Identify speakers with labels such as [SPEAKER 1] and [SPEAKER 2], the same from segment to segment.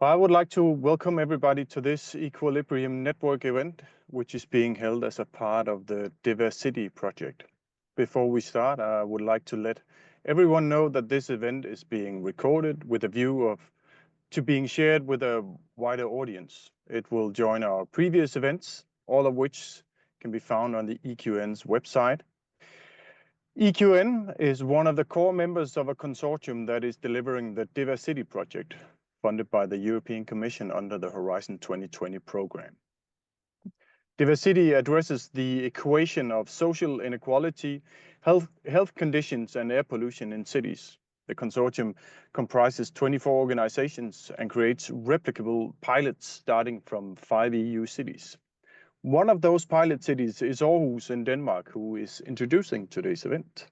[SPEAKER 1] I would like to welcome everybody to this Equilibrium Network event, which is being held as a part of the Diversity project. Before we start, I would like to let everyone know that this event is being recorded with a view to being shared with a wider audience. It will join our previous events, all of which can be found on the EQN's website. EQN is one of the core members of a consortium that is delivering the Diversity project, funded by the European Commission under the Horizon 2020 program. Diversity addresses the equation of social inequality, health conditions, and air pollution in cities. The consortium comprises 24 organizations and creates replicable pilots starting from 5 EU cities. One of those pilot cities is Aarhus in Denmark, who is introducing today's event.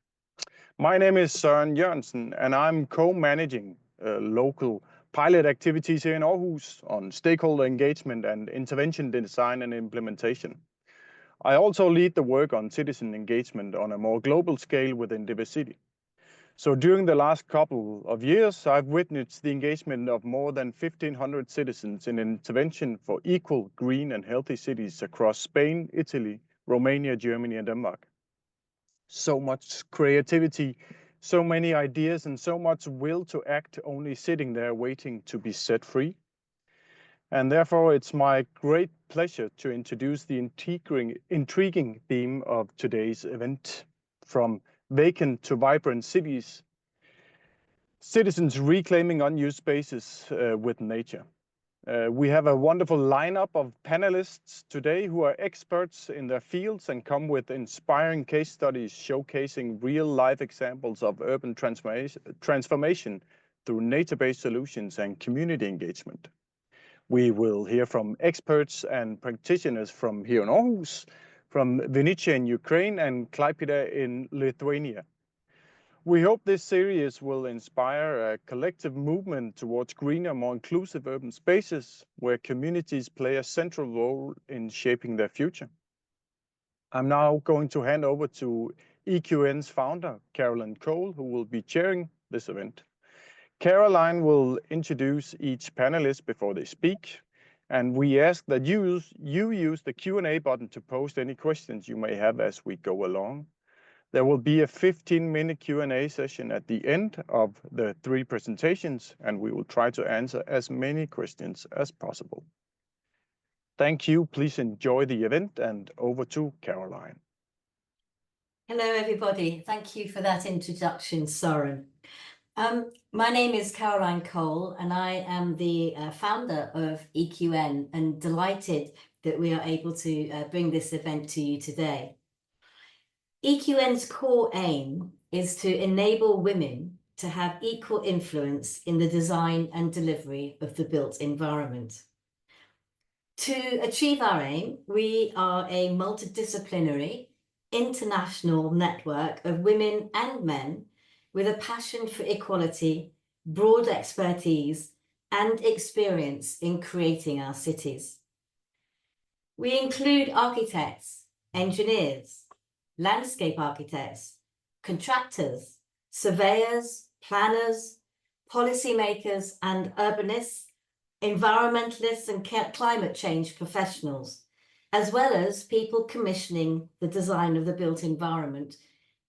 [SPEAKER 1] My name is Søren Jørgensen, and I'm co-managing local pilot activities here in Aarhus on stakeholder engagement and intervention design and implementation. I also lead the work on citizen engagement on a more global scale within Diversity. So during the last couple of years, I've witnessed the engagement of more than 1,500 citizens in intervention for equal, green and healthy cities across Spain, Italy, Romania, Germany and Denmark. So much creativity, so many ideas and so much will to act only sitting there waiting to be set free. And therefore, it's my great pleasure to introduce the intriguing theme of today's event. From vacant to vibrant cities, citizens reclaiming unused spaces with nature. We have a wonderful lineup of panelists today who are experts in their fields and come with inspiring case studies showcasing real-life examples of urban transformation through nature-based solutions and community engagement. We will hear from experts and practitioners from here in Aarhus, from Vinnytsia in Ukraine and Klaipeda in Lithuania. We hope this series will inspire a collective movement towards greener, more inclusive urban spaces where communities play a central role in shaping their future. I'm now going to hand over to EQN's founder, Caroline Cole, who will be chairing this event. Caroline will introduce each panelist before they speak, and we ask that you use the Q&A button to post any questions you may have as we go along. There will be a 15-minute Q&A session at the end of the 3 presentations, and we will try to answer as many questions as possible. Thank you. Please enjoy the event, and over to Caroline.
[SPEAKER 2] Hello, everybody. Thank you for that introduction, Søren. My name is Caroline Cole, and I am the founder of EQN, and delighted that we are able to bring this event to you today. EQN's core aim is to enable women to have equal influence in the design and delivery of the built environment. To achieve our aim, we are a multidisciplinary, international network of women and men with a passion for equality, broad expertise, and experience in creating our cities. We include architects, engineers, landscape architects, contractors, surveyors, planners, policymakers and urbanists, environmentalists and climate change professionals, as well as people commissioning the design of the built environment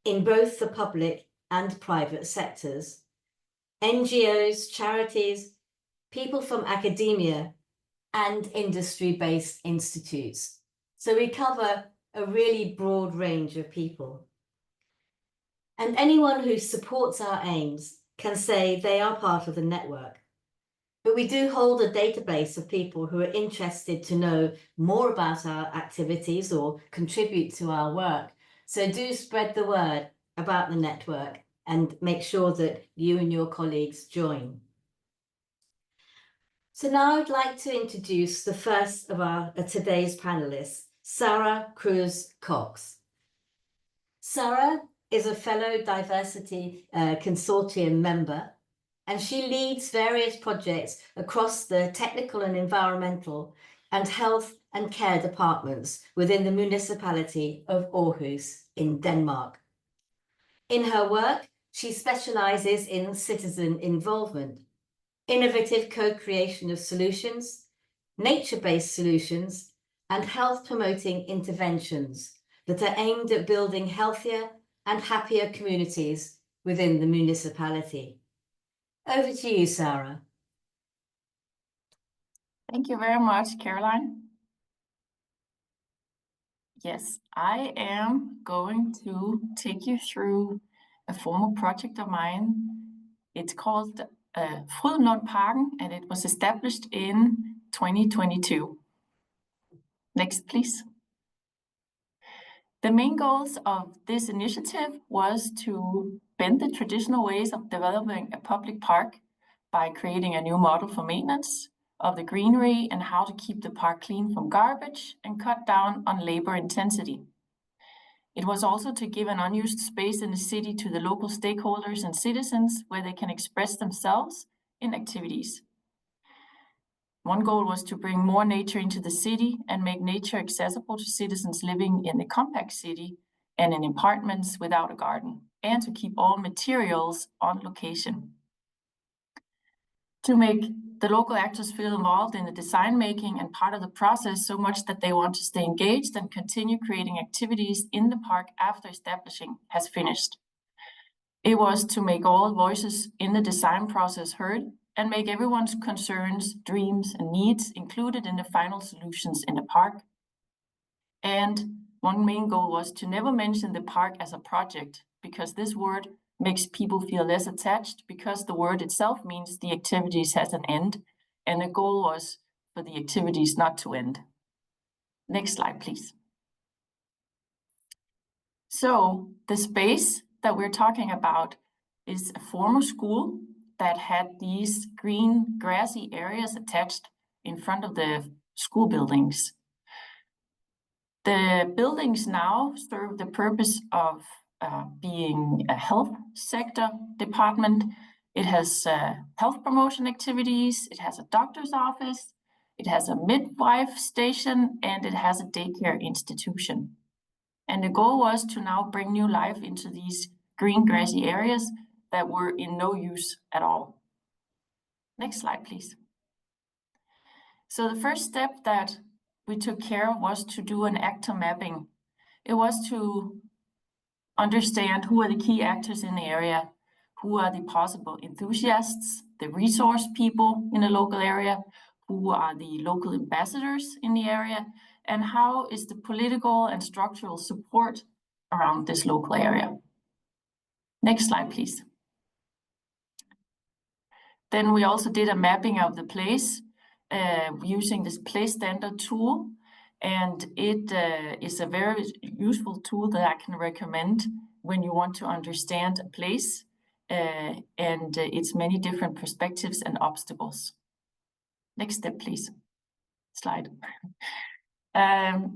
[SPEAKER 2] in both the public and private sectors, NGOs, charities, people from academia and industry-based institutes. So we cover a really broad range of people. And anyone who supports our aims can say they are part of the network. But we do hold a database of people who are interested to know more about our activities or contribute to our work. So do spread the word about the network and make sure that you and your colleagues join. So now I'd like to introduce the first of our today's panelists, Sarah Cruz Cox. Sarah is a fellow Diversity Consortium member, and she leads various projects across the technical and environmental and health and care departments within the municipality of Aarhus in Denmark. In her work, she specializes in citizen involvement. innovative co-creation of solutions, nature-based solutions, and health-promoting interventions that are aimed at building healthier and happier communities within the municipality. Over to you, Sarah.
[SPEAKER 3] Thank you very much, Caroline. Yes, I am going to take you through a former project of mine. It's called Frydlundparken, and it was established in 2022. Next, please. The main goals of this initiative was to bend the traditional ways of developing a public park by creating a new model for maintenance of the greenery and how to keep the park clean from garbage and cut down on labor intensity. It was also to give an unused space in the city to the local stakeholders and citizens where they can express themselves in activities. One goal was to bring more nature into the city and make nature accessible to citizens living in the compact city and in apartments without a garden, and to keep all materials on location. To make the local actors feel involved in the design making and part of the process so much that they want to stay engaged and continue creating activities in the park after establishing has finished. It was to make all voices in the design process heard and make everyone's concerns, dreams, and needs included in the final solutions in the park. And one main goal was to never mention the park as a project, because this word makes people feel less attached, because the word itself means the activities has an end, and the goal was for the activities not to end. Next slide, please. So the space that we're talking about is a former school that had these green grassy areas attached in front of the school buildings. The buildings now serve the purpose of being a health sector department. It has health promotion activities, it has a doctor's office, it has a midwife station, and it has a daycare institution. And the goal was to now bring new life into these green grassy areas that were in no use at all. Next slide, please. So the first step that we took care of was to do an actor mapping. It was to understand who are the key actors in the area, who are the possible enthusiasts, the resource people in the local area, who are the local ambassadors in the area, and how is the political and structural support around this local area. Next slide, please. Then we also did a mapping of the place using this place standard tool, and it is a very useful tool that I can recommend when you want to understand a place and its many different perspectives and obstacles. Next step, please. Slide.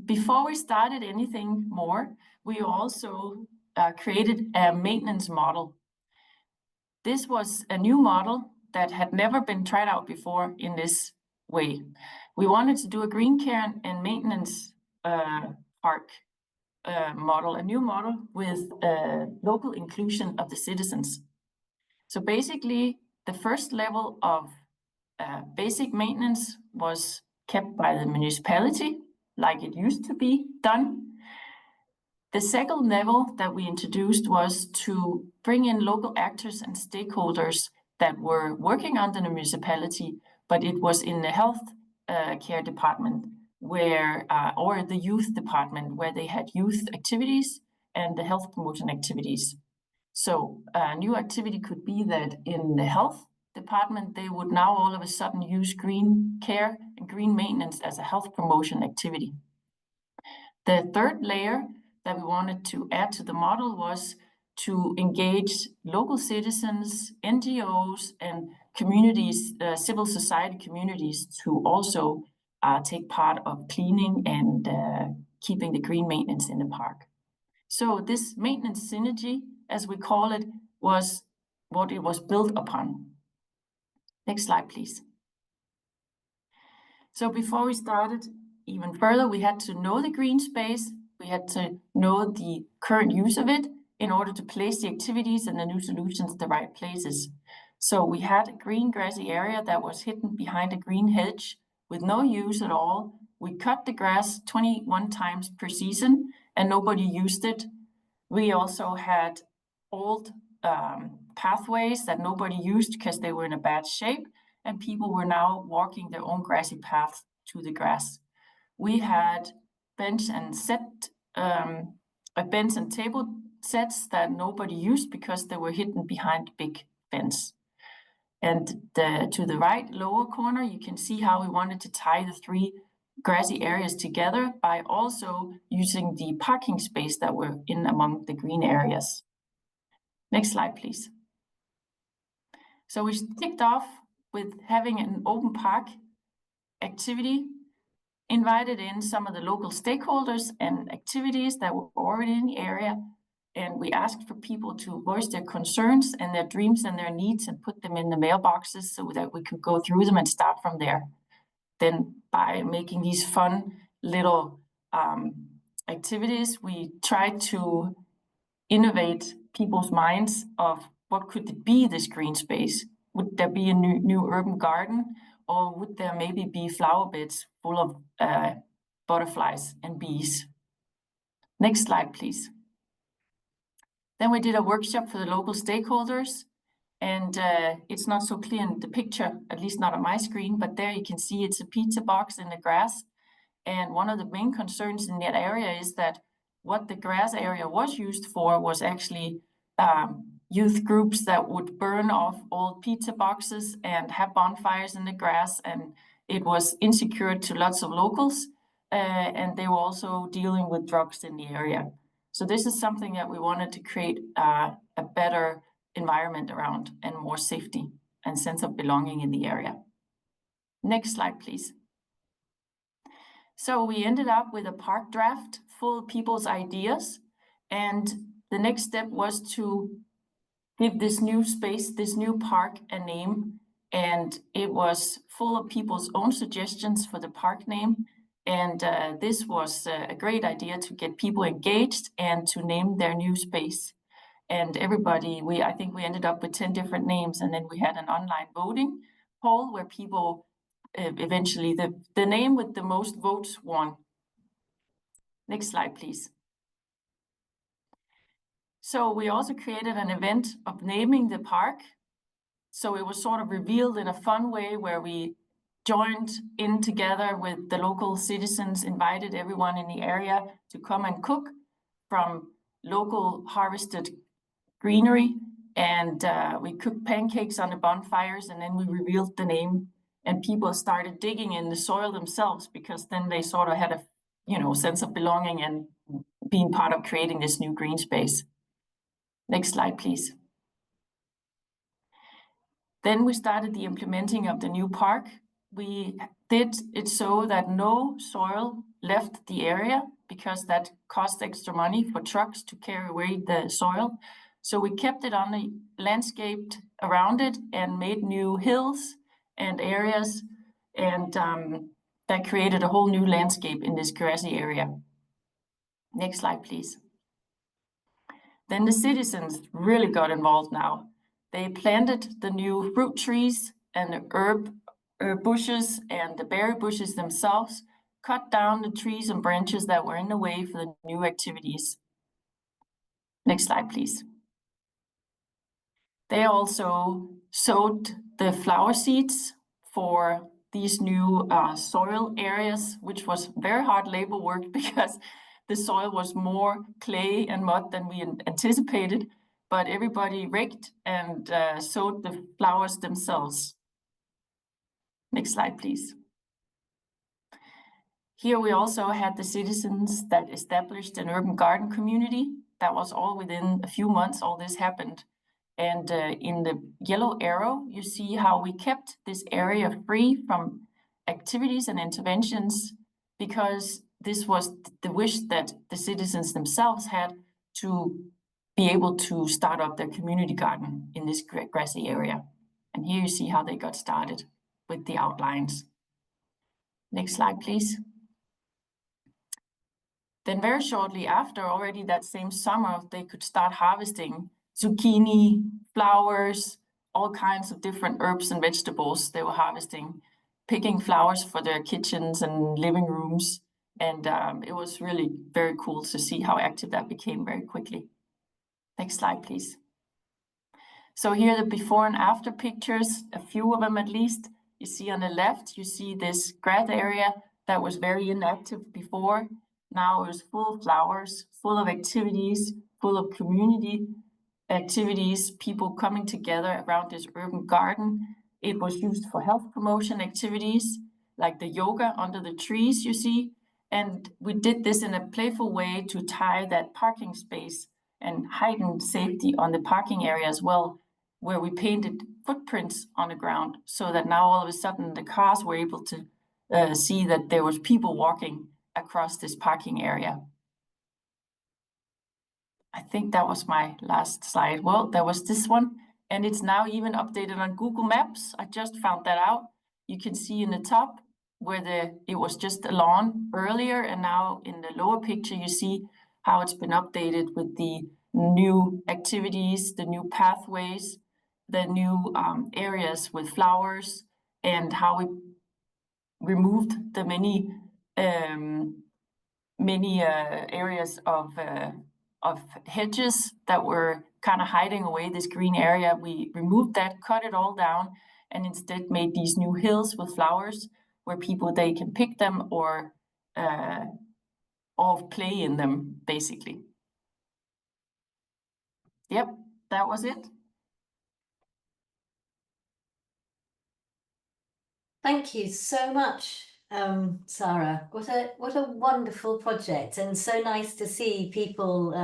[SPEAKER 3] Before we started anything more, we also created a maintenance model. This was a new model that had never been tried out before in this way. We wanted to do a green care and maintenance park model, a new model with local inclusion of the citizens. So basically, the first level of basic maintenance was kept by the municipality, like it used to be done. The second level that we introduced was to bring in local actors and stakeholders that were working under the municipality, but it was in the health care department where, or the youth department, where they had youth activities and the health promotion activities. So a new activity could be that in the health department, they would now all of a sudden use green care and green maintenance as a health promotion activity. The third layer that we wanted to add to the model was to engage local citizens, NGOs, and communities, civil society communities, to also take part of cleaning and keeping the green maintenance in the park. So this maintenance synergy, as we call it, was what it was built upon. Next slide, please. So before we started even further, we had to know the green space, we had to know the current use of it in order to place the activities and the new solutions in the right places. So we had a green grassy area that was hidden behind a green hedge with no use at all. We cut the grass 21 times per season and nobody used it. We also had old pathways that nobody used because they were in a bad shape, and people were now walking their own grassy path to the grass. We had bench and table sets that nobody used because they were hidden behind a big fence. And to the right lower corner, you can see how we wanted to tie the three grassy areas together by also using the parking space that were in among the green areas. Next slide, please. So we kicked off with having an open park activity, invited in some of the local stakeholders and activities that were already in the area, and we asked for people to voice their concerns and their dreams and their needs and put them in the mailboxes so that we could go through them and start from there. Then by making these fun little activities, we tried to innovate people's minds of what could it be, this green space? Would there be a new urban garden, or would there maybe be flower beds full of butterflies and bees? Next slide, please. Then we did a workshop for the local stakeholders, and it's not so clear in the picture, at least not on my screen, but there you can see it's a pizza box in the grass. And one of the main concerns in that area is that what the grass area was used for was actually youth groups that would burn off old pizza boxes and have bonfires in the grass, and it was insecure to lots of locals, and they were also dealing with drugs in the area. So this is something that we wanted to create a better environment around and more safety and sense of belonging in the area. Next slide, please. So we ended up with a park draft full of people's ideas, and the next step was to give this new space, this new park, a name, and it was full of people's own suggestions for the park name. And this was a great idea to get people engaged and to name their new space. And everybody, I think we ended up with 10 different names, and then we had an online voting poll where people eventually, the name with the most votes won. Next slide, please. So we also created an event of naming the park. So it was sort of revealed in a fun way where we joined in together with the local citizens, invited everyone in the area to come and cook from local harvested greenery. And we cooked pancakes on the bonfires, and then we revealed the name, and people started digging in the soil themselves, because then they sort of had a sense of belonging and being part of creating this new green space. Next slide, please. Then we started the implementing of the new park. We did it so that no soil left the area, because that cost extra money for trucks to carry away the soil. So we kept it on the landscaped around it and made new hills and areas, and that created a whole new landscape in this grassy area. Next slide, please. Then the citizens really got involved now. They planted the new fruit trees and the herb bushes and the berry bushes themselves, cut down the trees and branches that were in the way for the new activities. Next slide, please. They also sowed the flower seeds for these new soil areas, which was very hard labor work because the soil was more clay and mud than we anticipated, but everybody raked and sowed the flowers themselves. Next slide, please. Here we also had the citizens that established an urban garden community. That was all within a few months, all this happened. And in the yellow arrow, you see how we kept this area free from activities and interventions, because this was the wish that the citizens themselves had to be able to start up their community garden in this grassy area. And here you see how they got started with the outlines. Next slide, please. Then very shortly after, already that same summer, they could start harvesting zucchini, flowers, all kinds of different herbs and vegetables they were harvesting, picking flowers for their kitchens and living rooms. And it was really very cool to see how active that became very quickly. Next slide, please. So here are the before and after pictures, a few of them at least. You see on the left, you see this grass area that was very inactive before. Now it was full of flowers, full of activities, full of community activities, people coming together around this urban garden. It was used for health promotion activities, like the yoga under the trees you see. And we did this in a playful way to tie that parking space and heighten safety on the parking area as well, where we painted footprints on the ground so that now all of a sudden the cars were able to see that there was people walking across this parking area. I think that was my last slide. Well, there was this one, and it's now even updated on Google Maps. I just found that out. You can see in the top where it was just a lawn earlier, and now in the lower picture you see how it's been updated with the new activities, the new pathways, the new areas with flowers, and how we removed the many areas of hedges that were kind of hiding away this green area. We removed that, cut it all down, and instead made these new hills with flowers where they can pick them or play in them, basically. Yep, that was it.
[SPEAKER 2] Thank you so much, Sarah. What a wonderful project, and so nice to see people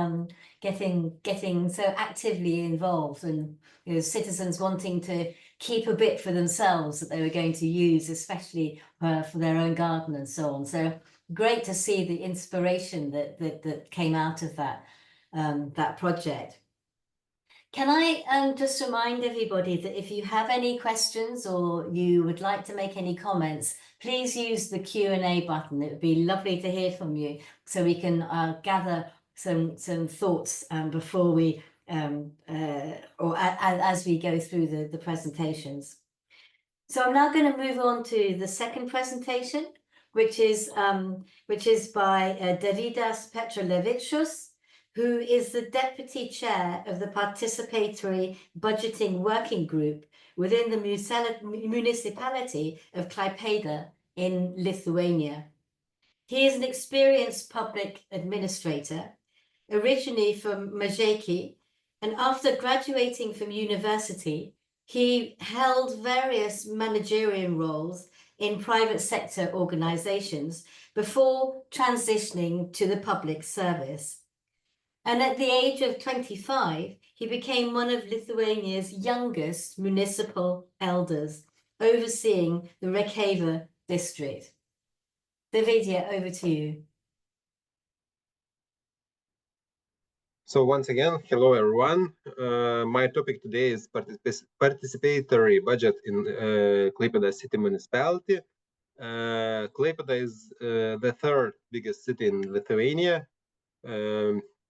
[SPEAKER 2] getting so actively involved, and citizens wanting to keep a bit for themselves that they were going to use, especially for their own garden and so on. So great to see the inspiration that came out of that project. Can I just remind everybody that if you have any questions or you would like to make any comments, please use the Q&A button. It would be lovely to hear from you so we can gather some thoughts before we or as we go through the presentations. So I'm now going to move on to the second presentation, which is by Daridas Petrolevicius, who is the Deputy Chair of the Participatory Budgeting Working Group within the municipality of Klaipeda in Lithuania. He is an experienced public administrator, originally from Mažeikiai, and after graduating from university, he held various managerial roles in private sector organizations before transitioning to the public service. And at the age of 25, he became one of Lithuania's youngest municipal elders, overseeing the Reikava district. Vinnytsia, over to you.
[SPEAKER 4] So once again, hello everyone. My topic today is participatory budget in Klaipeda city municipality. Klaipeda is the third biggest city in Lithuania.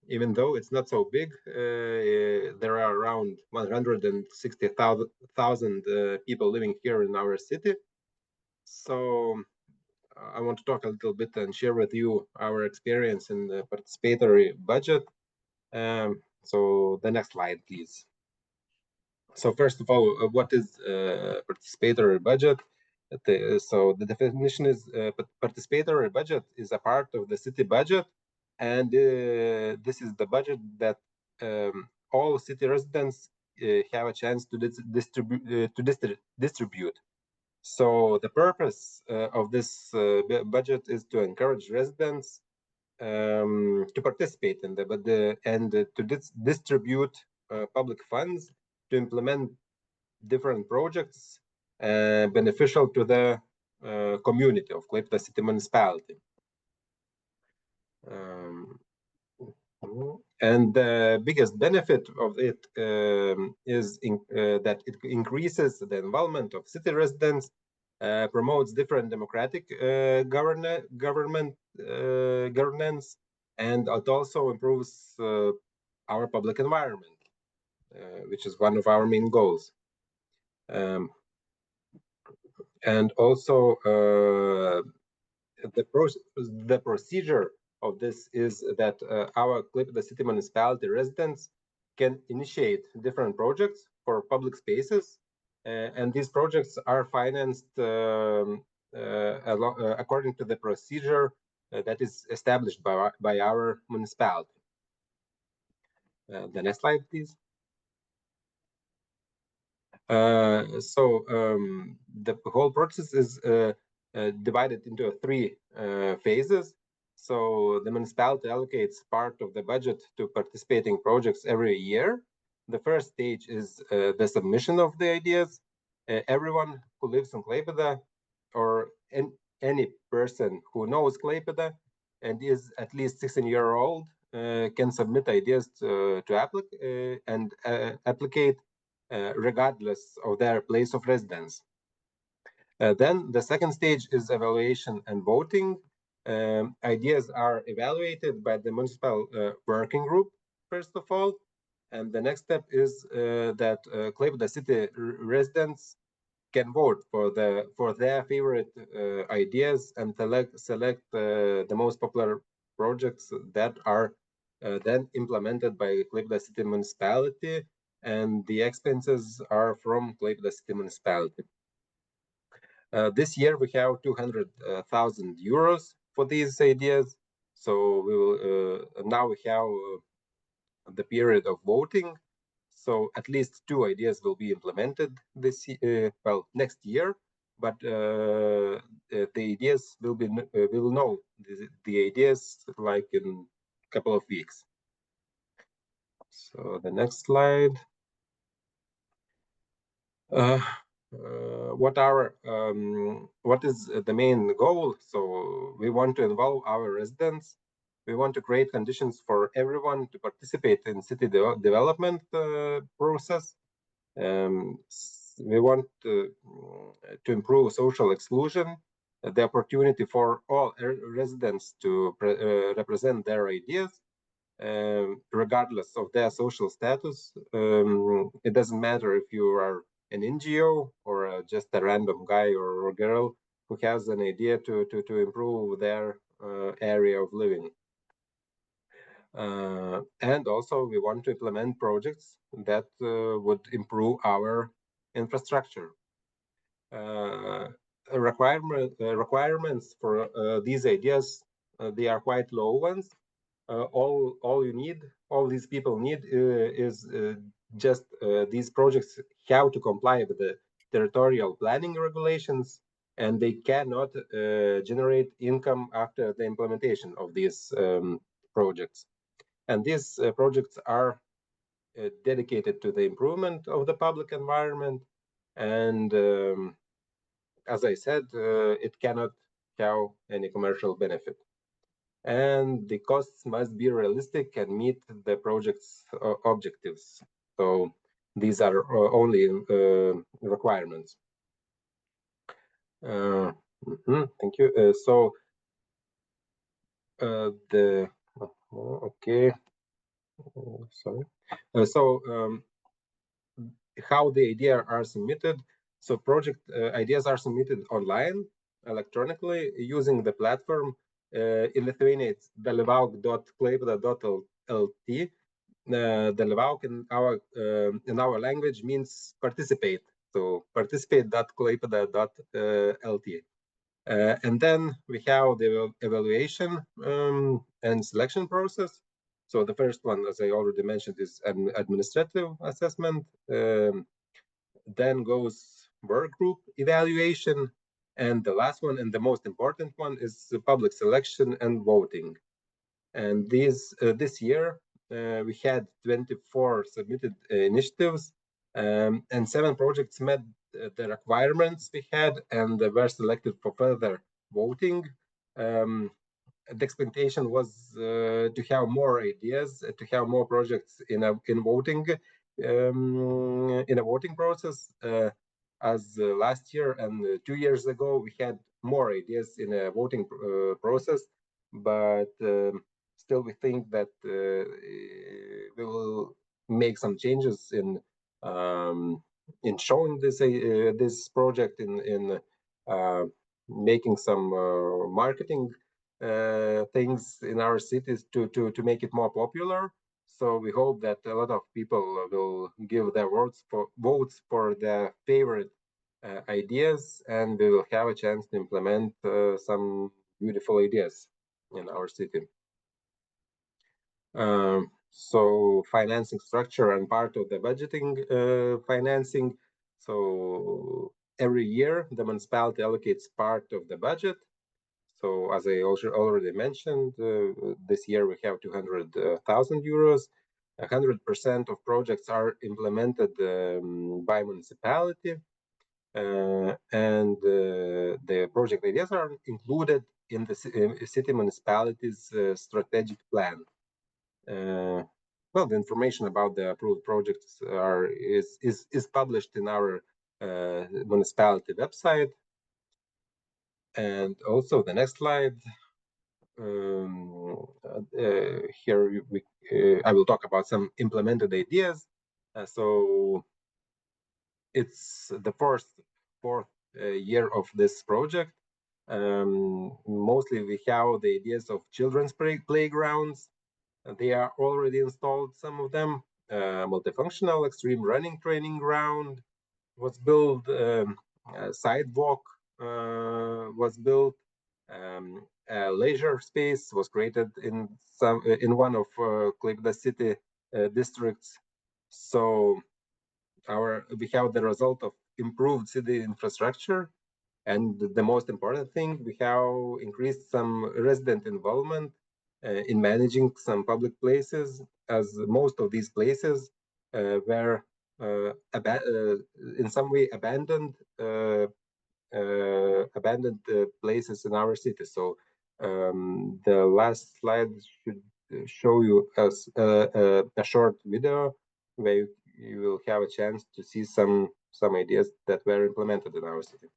[SPEAKER 4] Even though it's not so big, there are around 160,000 people living here in our city. So I want to talk a little bit and share with you our experience in the participatory budget. So the next slide, please. So first of all, what is participatory budget? So the definition is participatory budget is a part of the city budget, and this is the budget that all city residents have a chance to distribute. So the purpose of this budget is to encourage residents to participate in the budget and to distribute public funds to implement different projects beneficial to the community of Klaipeda city municipality. And the biggest benefit of it is that it increases the involvement of city residents, promotes different democratic governance, and it also improves our public environment, which is one of our main goals. And also the procedure of this is that our Klaipeda city municipality residents can initiate different projects for public spaces, and these projects are financed according to the procedure that is established by our municipality. The next slide, please. The whole process is divided into 3 phases. So the municipality allocates part of the budget to participating projects every year. The first stage is the submission of the ideas. Everyone who lives in Klaipeda or any person who knows Klaipeda and is at least 16-year old can submit ideas to applicate regardless of their place of residence. Then the second stage is evaluation and voting. Ideas are evaluated by the municipal working group, first of all. And the next step is that Klaipeda city residents can vote for their favorite ideas and select the most popular projects that are then implemented by Klaipeda city municipality, and the expenses are from Klaipeda city municipality. This year we have 200,000 euros for these ideas. So we will now we have the period of voting. So at least 2 ideas will be implemented this next year. But the ideas will be we will know the ideas like in a couple of weeks. So the next slide. What is the main goal? So we want to involve our residents. We want to create conditions for everyone to participate in city development process. We want to improve social inclusion, the opportunity for all residents to represent their ideas, regardless of their social status. It doesn't matter if you are an NGO or just a random guy or girl who has an idea to improve their area of living. And also we want to implement projects that would improve our infrastructure. Requirements for these ideas, they are quite low ones. All these people need is just these projects have to comply with the territorial planning regulations, and they cannot generate income after the implementation of these projects. And these projects are dedicated to the improvement of the public environment. And as I said, it cannot have any commercial benefit. And the costs must be realistic and meet the project's objectives. So these are only requirements. Thank you. How the ideas are submitted? So project ideas are submitted online, electronically, using the platform. In Lithuania, it's dalyvauk.klaipeda.lt. Dalyvauk in our language means participate. So participate.klaipeda.lt. And then we have the evaluation and selection process. So the first one, as I already mentioned, is an administrative assessment. Then goes work group evaluation. And the last one, and the most important one, is the public selection and voting. And this year, we had 24 submitted initiatives, and 7 projects met the requirements we had and were selected for further voting. The expectation was to have more ideas, to have more projects in voting, in a voting process. As last year and 2 years ago, we had more ideas in a voting process, but still we think that we will make some changes in showing this project, in making some marketing things in our cities to make it more popular. So we hope that a lot of people will give their votes for their favorite ideas, and we will have a chance to implement some beautiful ideas in our city. So financing structure and part of the budgeting financing. So every year the municipality allocates part of the budget. So as I also already mentioned, this year we have 200,000 euros. 100% of projects are implemented by municipality, and the project ideas are included in the city municipality's strategic plan. Well, the information about the approved projects is published in our municipality website. And also the next slide. Here I will talk about some implemented ideas. So it's the fourth year of this project. Mostly we have the ideas of children's playgrounds. They are already installed, some of them. Multifunctional extreme running training ground was built. Sidewalk was built. A leisure space was created in one of Klaipeda city districts. So we have the result of improved city infrastructure, and the most important thing, we have increased some resident involvement in managing some public places, as most of these places were in some way abandoned places in our city. So the last slide should show you a short video where you will have a chance to see some ideas that were implemented in our city.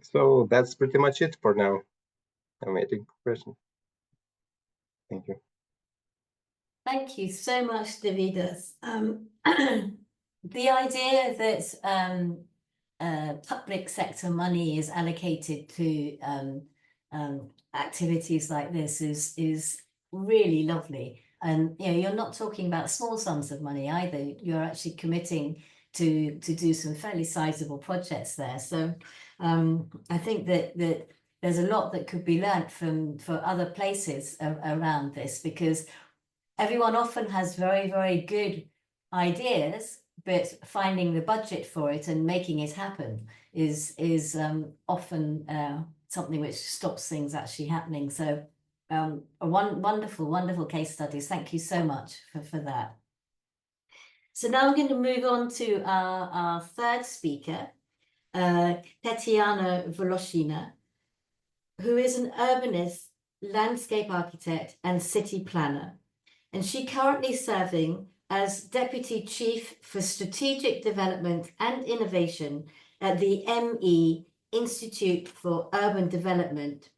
[SPEAKER 4] So that's pretty much it for now. I'm waiting for questions. Thank you.
[SPEAKER 2] Thank you so much, Davidas. The idea that public sector money is allocated to activities like this is really lovely. And you're not talking about small sums of money either. You're actually committing to do some fairly sizable projects there. So I think that there's a lot that could be learnt for other places around this, because everyone often has very, very good ideas, but finding the budget for it and making it happen is often something which stops things actually happening. So wonderful case studies. Thank you so much for that. So now I'm going to move on to our third speaker, Tatiana Voloshina, who is an urbanist, landscape architect, and city planner. And she's currently serving as Deputy Chief for Strategic Development and Innovation at the ME Institute for Urban Development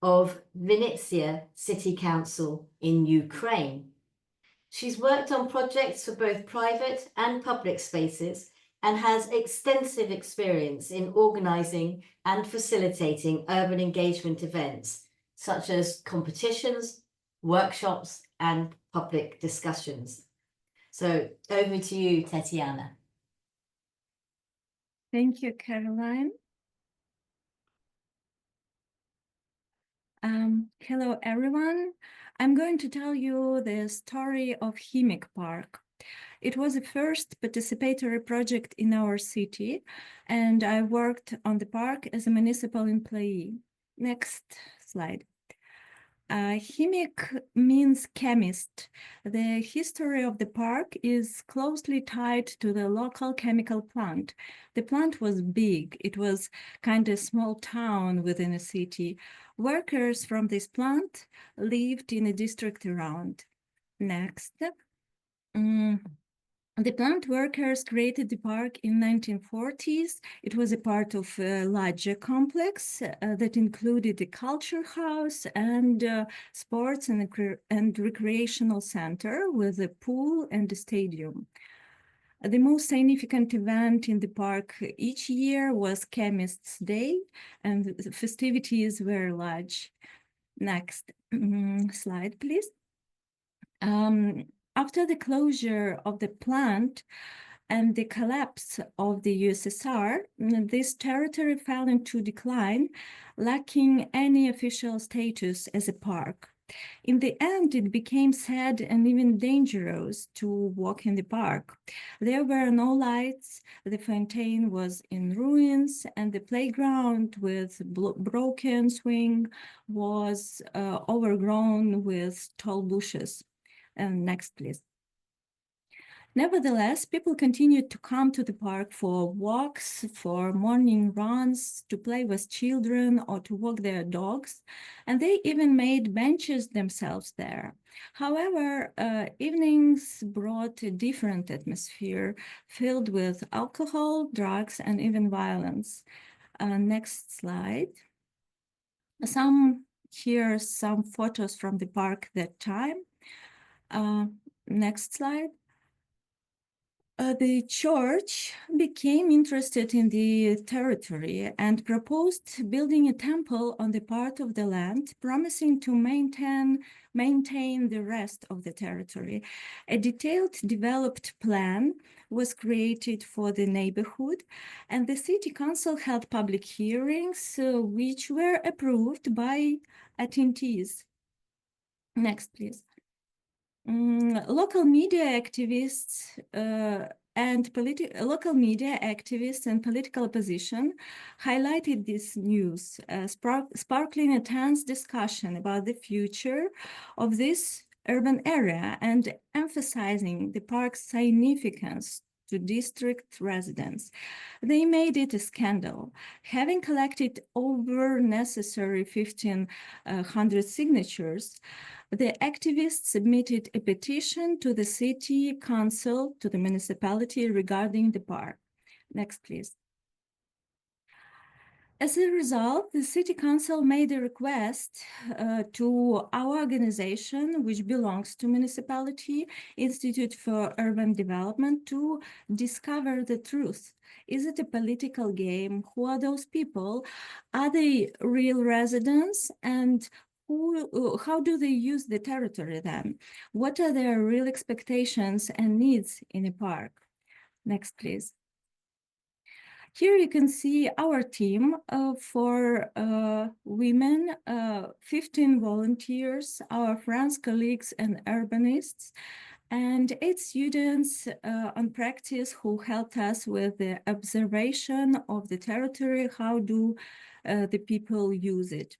[SPEAKER 2] of Vinnytsia City Council in Ukraine. She's worked on projects for both private and public spaces, and has extensive experience in organising and facilitating urban engagement events, such as competitions, workshops, and public discussions. So over to you, Tetiana.
[SPEAKER 5] Thank you, Caroline. Hello, everyone. I'm going to tell you the story of Chimik Park. It was the first participatory project in our city, and I worked on the park as a municipal employee. Next slide. Chimik means chemist. The history of the park is closely tied to the local chemical plant. The plant was big. It was kind of a small town within a city. Workers from this plant lived in a district around. Next. The plant workers created the park in 1940s. It was a part of a larger complex that included a culture house and sports and recreational center with a pool and a stadium. The most significant event in the park each year was Chemist's Day, and the festivities were large. Next slide, please. After the closure of the plant and the collapse of the USSR, this territory fell into decline, lacking any official status as a park. In the end, it became sad and even dangerous to walk in the park. There were no lights, the fountain was in ruins, and the playground with broken swing was overgrown with tall bushes. Next, please. Nevertheless, people continued to come to the park for walks, for morning runs, to play with children or to walk their dogs, and they even made benches themselves there. However, evenings brought a different atmosphere, filled with alcohol, drugs, and even violence. Next slide. Here are some photos from the park that time. Next slide. The church became interested in the territory and proposed building a temple on the part of the land, promising to maintain the rest of the territory. A detailed developed plan was created for the neighborhood, and the city council held public hearings, which were approved by attendees. Next, please. Local media activists and political opposition highlighted this news, sparkling a tense discussion about the future of this urban area and emphasizing the park's significance to district residents. They made it a scandal. Having collected over necessary 1,500 signatures, the activists submitted a petition to the city council, to the municipality regarding the park. Next, please. As a result, the city council made a request to our organization, which belongs to municipality, Institute for Urban Development, to discover the truth. Is it a political game? Who are those people? Are they real residents? And how do they use the territory then? What are their real expectations and needs in a park? Next, please. Here you can see our team for women, 15 volunteers, our friends, colleagues, and urbanists, and 8 students on practice who helped us with the observation of the territory. How do the people use it?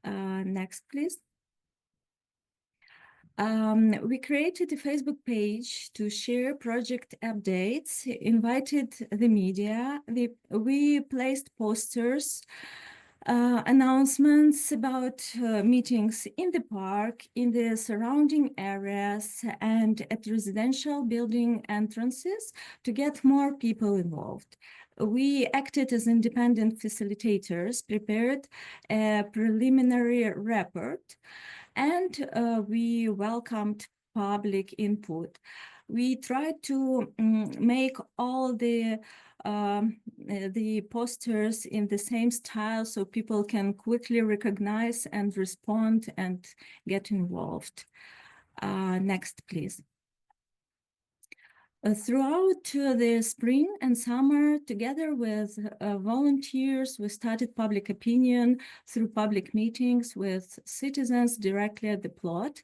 [SPEAKER 5] Next, please. We created a Facebook page to share project updates, invited the media. We placed posters, announcements about meetings in the park, in the surrounding areas, and at residential building entrances to get more people involved. We acted as independent facilitators, prepared a preliminary report, and we welcomed public input. we tried to make all the posters in the same style so people can quickly recognize and respond and get involved. Next, please. Throughout the spring and summer, together with volunteers, we studied public opinion through public meetings with citizens directly at the plot,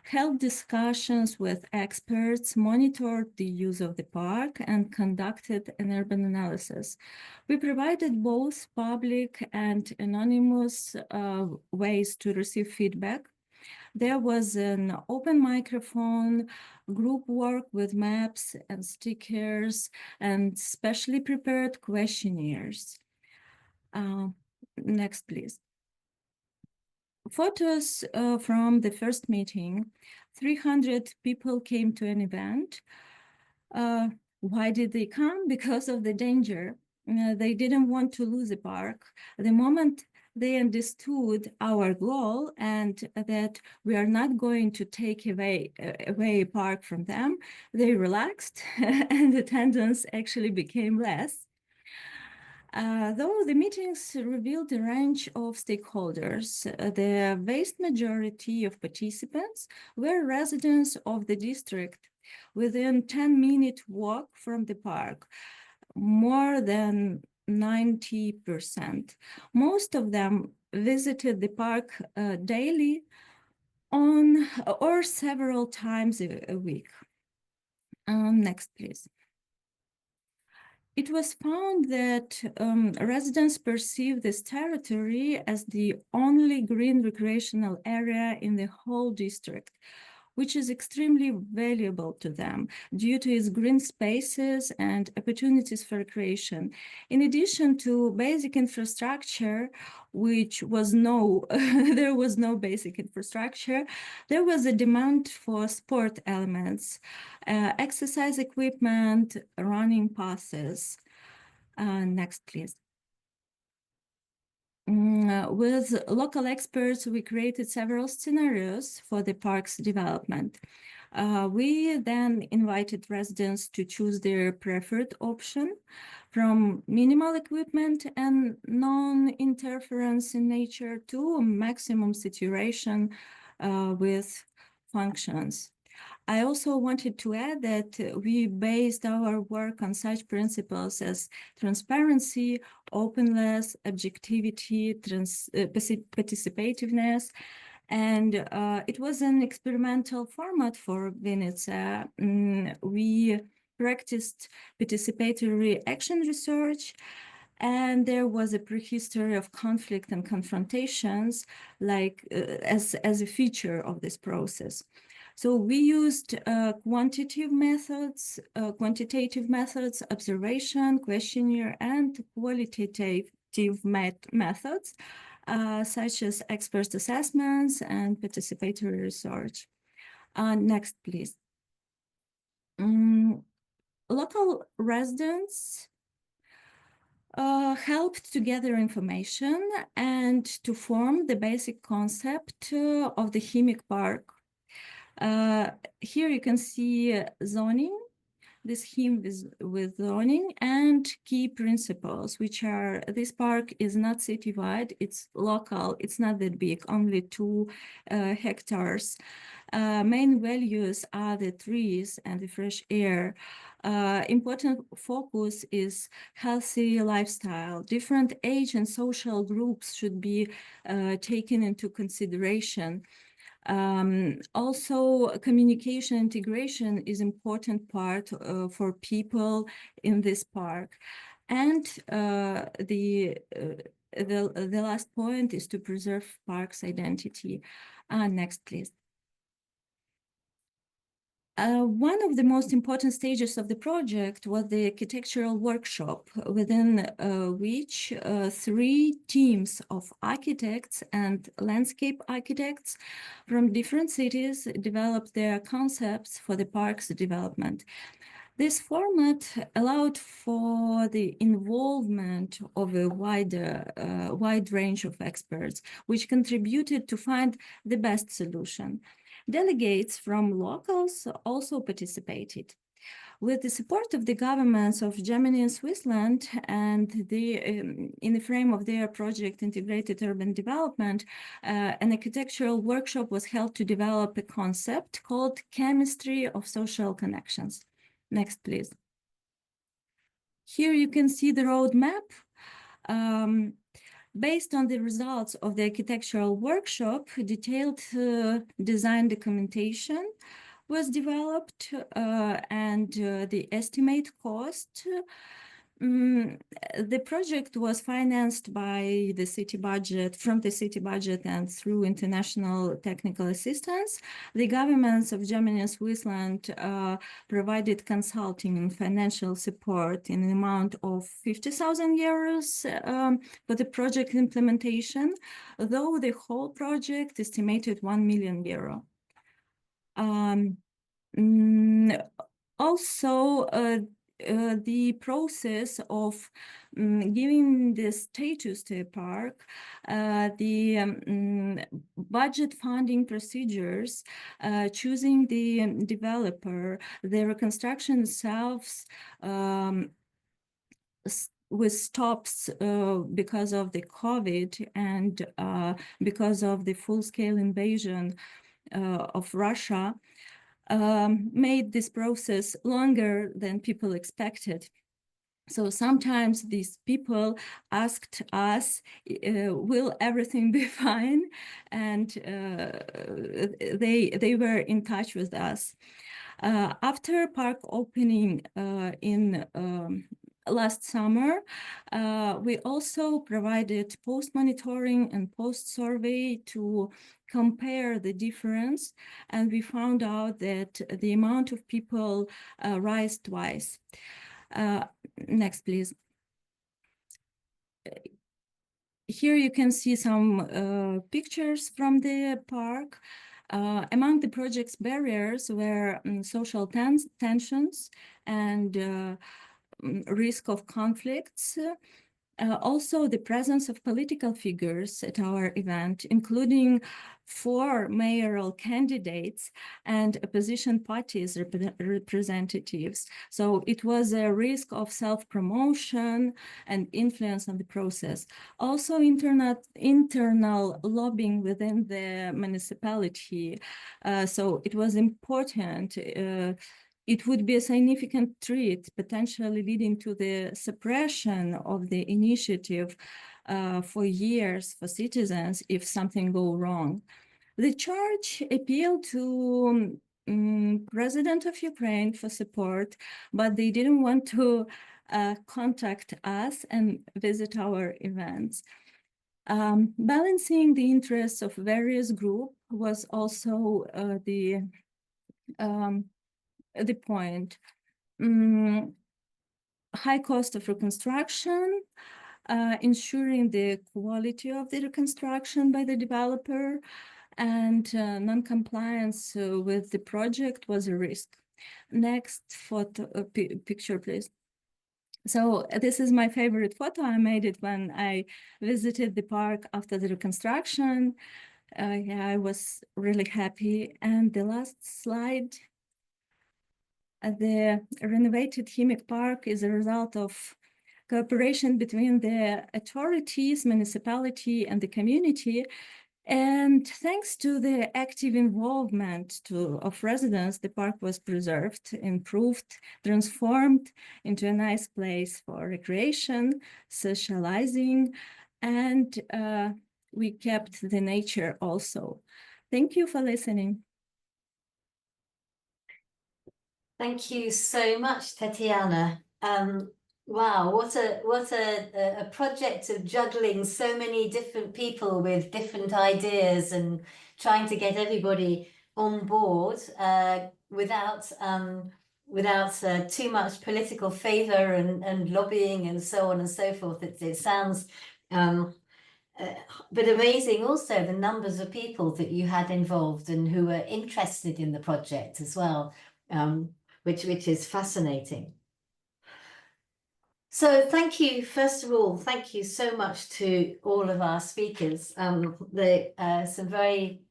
[SPEAKER 5] held discussions with experts, monitored the use of the park, and conducted an urban analysis. We provided both public and anonymous ways to receive feedback. There was an open microphone, group work with maps and stickers, and specially prepared questionnaires. Next, please. Photos from the first meeting. 300 people came to an event. Why did they come? Because of the danger. They didn't want to lose the park. The moment they understood our goal and that we are not going to take away a park from them, they relaxed and attendance actually became less. Though the meetings revealed a range of stakeholders, the vast majority of participants were residents of the district within 10-minute walk from the park, more than 90%. Most of them visited the park daily or several times a week. Next, please. It was found that residents perceive this territory as the only green recreational area in the whole district, which is extremely valuable to them due to its green spaces and opportunities for recreation. In addition to basic infrastructure, which was there was no basic infrastructure, there was a demand for sport elements, exercise equipment, running passes. Next, please. With local experts, we created several scenarios for the park's development. We then invited residents to choose their preferred option, from minimal equipment and non-interference in nature to maximum saturation with functions. I also wanted to add that we based our work on such principles as transparency, openness, objectivity, participativeness, and it was an experimental format for Vinnytsia. We practiced participatory action research, and there was a prehistory of conflict and confrontations, like as a feature of this process. So we used quantitative methods, observation, questionnaire, and qualitative methods, such as expert assessments and participatory research. Next, please. Local residents helped to gather information and to form the basic concept of the HIMIC Park. Here you can see zoning, this scheme with zoning and key principles, which are, this park is not citywide, it's local, it's not that big, only 2 hectares. Main values are the trees and the fresh air. Important focus is healthy lifestyle. Different age and social groups should be taken into consideration. Also, communication integration is important part for people in this park. And the last point is to preserve park's identity. Next, please. One of the most important stages of the project was the architectural workshop, within which 3 teams of architects and landscape architects from different cities developed their concepts for the park's development. This format allowed for the involvement of a wide range of experts, which contributed to find the best solution. Delegates from locals also participated. With the support of the governments of Germany and Switzerland and in the frame of their project Integrated Urban Development, an architectural workshop was held to develop a concept called Chemistry of Social Connections. Next, please. Here you can see the roadmap. Based on the results of the architectural workshop, detailed design documentation was developed and the estimate cost. The project was financed by the city budget, from the city budget and through international technical assistance. The governments of Germany and Switzerland provided consulting and financial support in an amount of 50,000 euros for the project implementation, though the whole project estimated 1 million euro. Also, the process of giving the status to a park, the budget funding procedures, choosing the developer, the reconstruction itself with stops because of the COVID and because of the full-scale invasion of Russia, made this process longer than people expected. So sometimes these people asked us, will everything be fine? And they were in touch with us. After park opening in last summer, we also provided post-monitoring and post-survey to compare the difference, and we found out that the amount of people rise twice. Next, please. Here you can see some pictures from the park. Among the project's barriers were social tensions and risk of conflicts. Also, the presence of political figures at our event, including 4 mayoral candidates and opposition parties representatives. So it was a risk of self-promotion and influence on the process. Also, internal lobbying within the municipality. So it was important. It would be a significant threat, potentially leading to the suppression of the initiative for years for citizens if something goes wrong. The church appealed to President of Ukraine for support, but they didn't want to contact us and visit our events. Balancing the interests of various groups was also the point. High cost of reconstruction, ensuring the quality of the reconstruction by the developer, and non-compliance with the project was a risk. Next photo, picture, please. So this is my favorite photo. I made it when I visited the park after the reconstruction. Yeah, I was really happy. And the last slide. The renovated Chimic Park is a result of cooperation between the authorities, municipality, and the community. And thanks to the active involvement of residents, the park was preserved, improved, transformed into a nice place for recreation, socializing, and we kept the nature also. Thank you for listening.
[SPEAKER 2] Thank you so much, Tatiana. Wow, what a project of juggling so many different people with different ideas and trying to get everybody on board without too much political favor and lobbying and so on and so forth. It sounds but amazing also the numbers of people that you had involved and who were interested in the project as well. Which is fascinating. So thank you, first of all, thank you so much to all of our speakers. Some very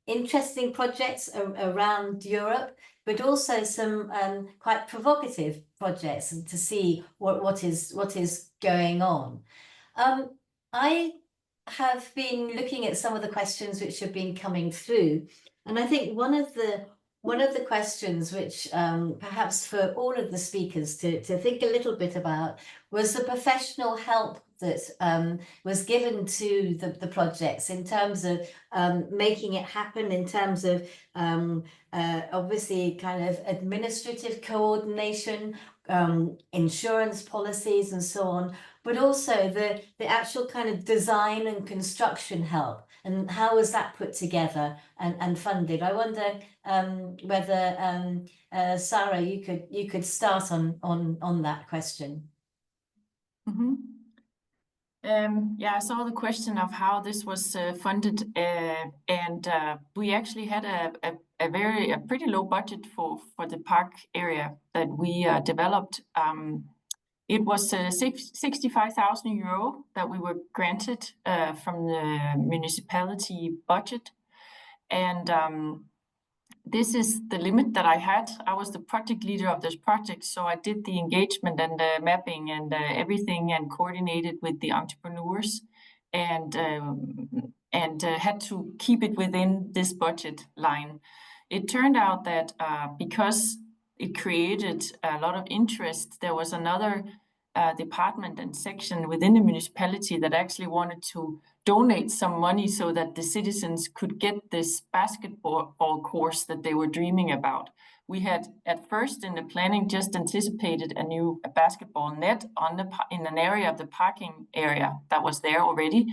[SPEAKER 2] interesting projects around Europe, but also some quite provocative projects to see what is going on. I have been looking at some of the questions which have been coming through, and I think one of the questions which perhaps for all of the speakers to think a little bit about was the professional help that was given to the projects in terms of making it happen, in terms of obviously kind of administrative coordination, insurance policies and so on, but also the actual kind of design and construction help, and how was that put together and funded? I wonder whether Sarah, you could start on that question.
[SPEAKER 3] Mm-hmm. Yeah, I saw the question of how this was funded, and we actually had a pretty low budget for the park area that we developed. It was 65,000 euro that we were granted from the municipality budget, and this is the limit that I had. I was the project leader of this project, so I did the engagement and the mapping and everything, and coordinated with the entrepreneurs, and had to keep it within this budget line. It turned out that because it created a lot of interest, there was another department and section within the municipality that actually wanted to donate some money so that the citizens could get this basketball course that they were dreaming about. We had at first in the planning just anticipated a new basketball net in an area of the parking area that was there already,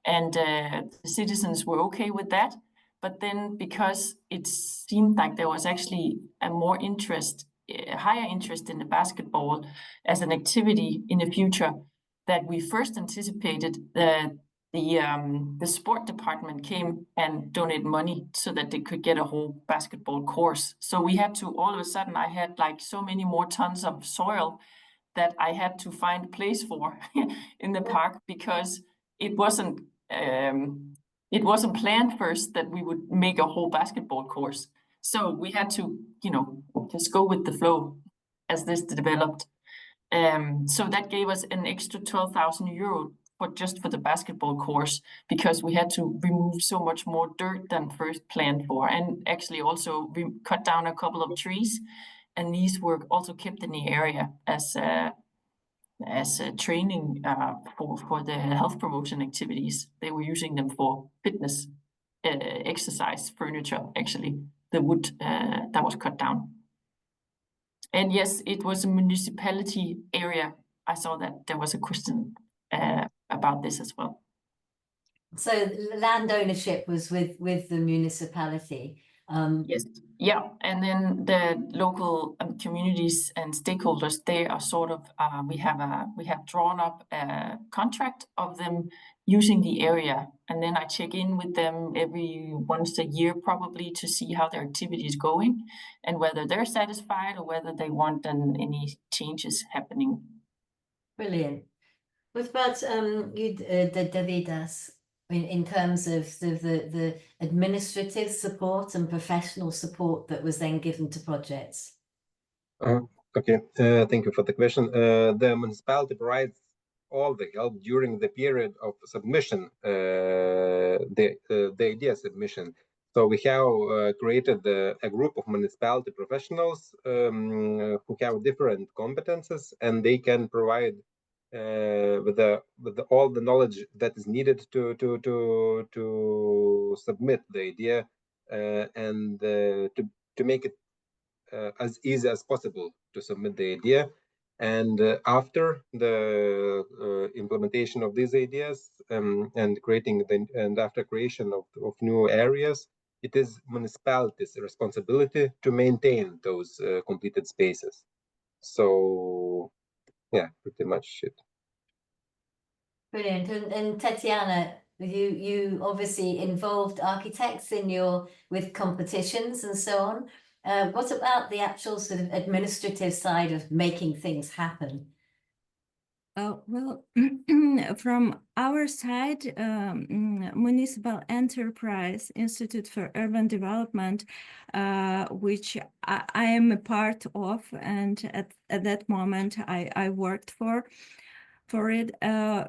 [SPEAKER 3] and the citizens were okay with that. But then, because it seemed like there was actually a higher interest in the basketball as an activity in the future, that we first anticipated, the sport department came and donated money so that they could get a whole basketball course. So we had to, all of a sudden, I had like so many more tons of soil that I had to find a place for in the park, because it wasn't planned first that we would make a whole basketball course. So we had to, just go with the flow as this developed. So that gave us an extra 12,000 euro just for the basketball course, because we had to remove so much more dirt than first planned for, and actually also cut down a couple of trees, and these were also kept in the area as training for the health promotion activities. They were using them for fitness, exercise furniture, actually, the wood that was cut down. And yes, it was a municipality area. I saw that there was a question about this as well.
[SPEAKER 2] So land ownership was with the municipality.
[SPEAKER 3] Yes, yeah, and then the local communities and stakeholders, they are sort of we have drawn up a contract of them using the area, and then I check in with them every once a year probably to see how their activity is going and whether they're satisfied or whether they want any changes happening.
[SPEAKER 2] Brilliant. What about you, Davidas, in terms of the administrative support and professional support that was then given to projects?
[SPEAKER 4] Okay, thank you for the question. The municipality provides all the help during the period of submission, the idea submission. So we have created a group of municipality professionals who have different competences, and they can provide with all the knowledge that is needed to submit the idea and to make it as easy as possible to submit the idea. And after the implementation of these ideas and after creation of new areas, it is municipality's responsibility to maintain those completed spaces. So yeah, pretty much it.
[SPEAKER 2] Brilliant. And Tatiana, you obviously involved architects with competitions and so on. What about the actual sort of administrative side of making things happen?
[SPEAKER 5] Well, from our side, Municipal Enterprise Institute for Urban Development, which I am a part of, and at that moment I worked for it.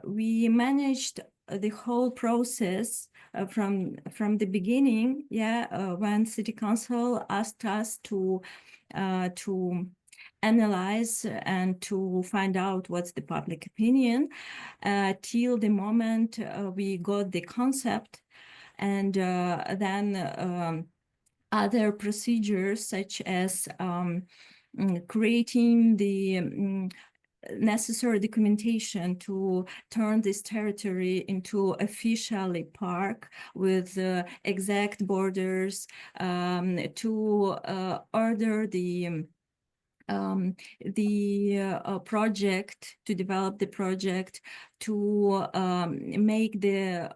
[SPEAKER 5] We managed the whole process from the beginning. When City Council asked us to analyze and to find out what's the public opinion, till the moment we got the concept, and then other procedures such as creating the necessary documentation to turn this territory into officially park with exact borders, to order the project, to develop the project, to make the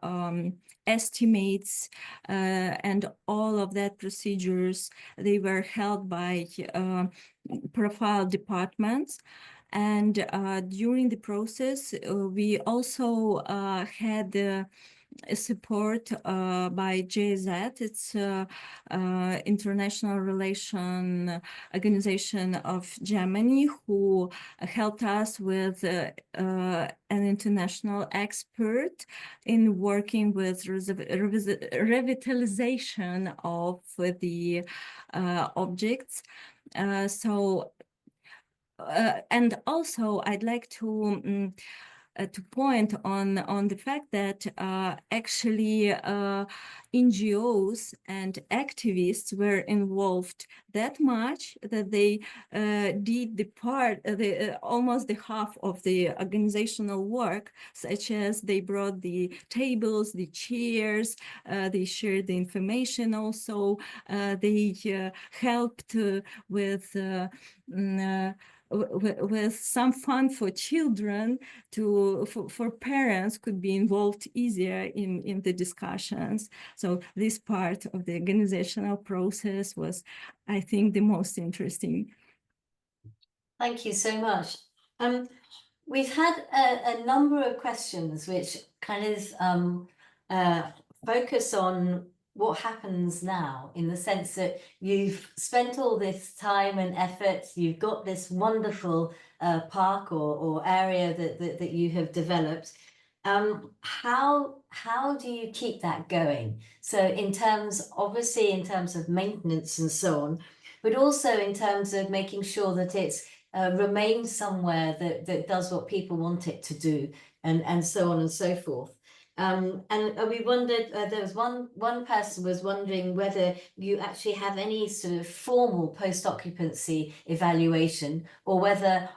[SPEAKER 5] estimates, and all of that procedures, they were held by profile departments. And during the process, we also had support by GIZ. It's International Relation Organization of Germany, who helped us with an international expert in working with revitalization of the objects. And also, I'd like to point on the fact that actually NGOs and activists were involved that much that they did the part, almost the half of the organizational work, such as they brought the tables, the chairs, they shared the information also, they helped with some fun for children, for parents could be involved easier in the discussions. So this part of the organizational process was, I think, the most interesting.
[SPEAKER 2] Thank you so much. We've had a number of questions which kind of focus on what happens now, in the sense that you've spent all this time and effort, you've got this wonderful park or area that you have developed. How do you keep that going? So in terms, obviously in terms of maintenance and so on, but also in terms of making sure that it's remains somewhere that does what people want it to do, and so on and so forth. And we wondered, there was one person was wondering whether you actually have any sort of formal post-occupancy evaluation, or whether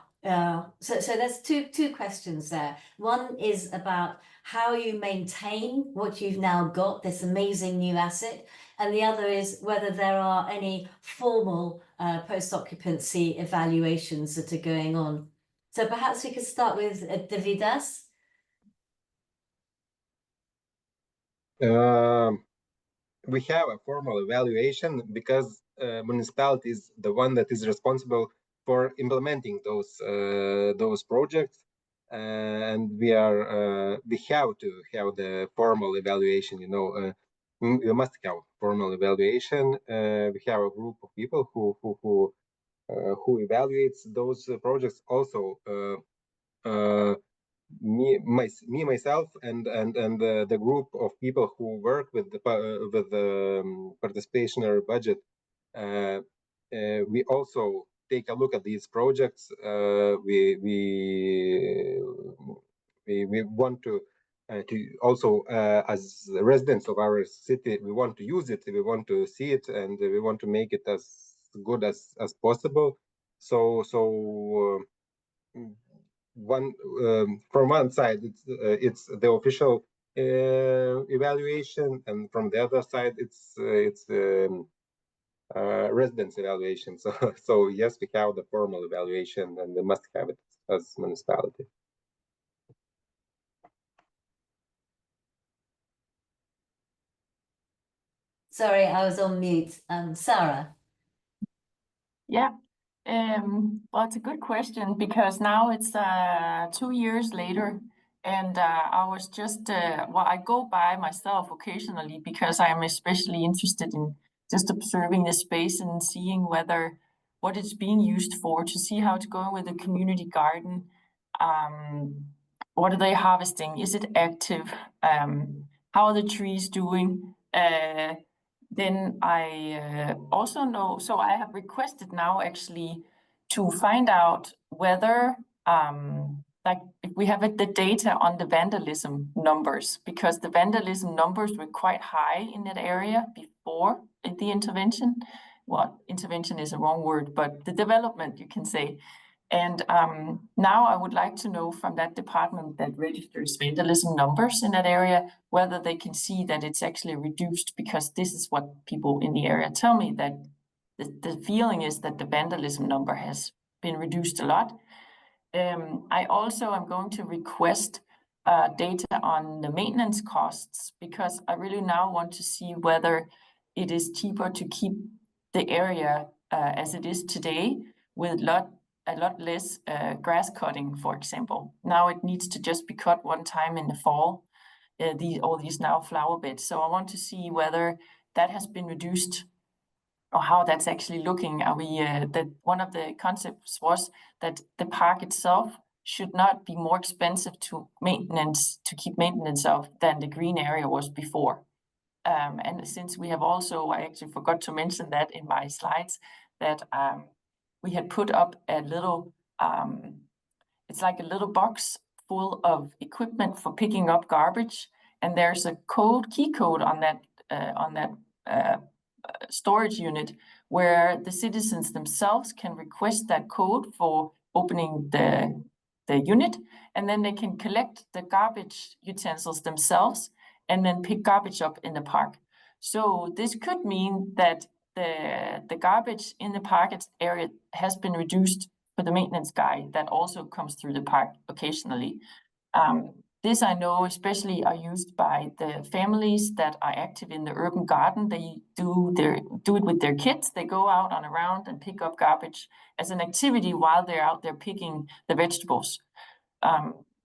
[SPEAKER 2] so there's two questions there. One is about how you maintain what you've now got, this amazing new asset, and the other is whether there are any formal post-occupancy evaluations that are going on. So perhaps we could start with Davidas.
[SPEAKER 4] We have a formal evaluation because municipality is the one that is responsible for implementing those projects, and we have to have the formal evaluation. You know, we must have formal evaluation. We have a group of people who evaluates those projects. Also, myself and the group of people who work with the participatory budget, we also take a look at these projects. We want to also, as residents of our city, we want to use it, we want to see it, and we want to make it as good as possible. So one from one side it's the official evaluation, and from the other side it's residents evaluation. So yes, we have the formal evaluation, and we must have it as municipality.
[SPEAKER 2] Sorry, I was on mute. Sarah.
[SPEAKER 3] Yeah, Well, it's a good question because now it's 2 years later, and I was just well, I go by myself occasionally because I am especially interested in just observing the space and seeing what it's being used for, to see how it's going with the community garden. What are they harvesting? Is it active? How are the trees doing? Then I also know, so I have requested now actually to find out whether, like, if we have the data on the vandalism numbers, because the vandalism numbers were quite high in that area before the intervention. Well, intervention is a wrong word, but the development, you can say. And now I would like to know from that department that registers vandalism numbers in that area, whether they can see that it's actually reduced, because this is what people in the area tell me, that the feeling is that the vandalism number has been reduced a lot. I also am going to request data on the maintenance costs, because I really now want to see whether it is cheaper to keep the area as it is today, with a lot less grass cutting, for example. Now it needs to just be cut one time in the fall, all these now flower beds. So I want to see whether that has been reduced or how that's actually looking. Are we that one of the concepts was that the park itself should not be more expensive to keep maintenance of than the green area was before. And since we have also, I actually forgot to mention that in my slides, that we had put up a little, it's like a little box full of equipment for picking up garbage, and there's a key code on that storage unit, where the citizens themselves can request that code for opening the unit, and then they can collect the garbage utensils themselves and then pick garbage up in the park. So this could mean that the garbage in the park area has been reduced for the maintenance guy that also comes through the park occasionally. This I know especially are used by the families that are active in the urban garden. They do it with their kids. They go out on a round and pick up garbage as an activity while they're out there picking the vegetables.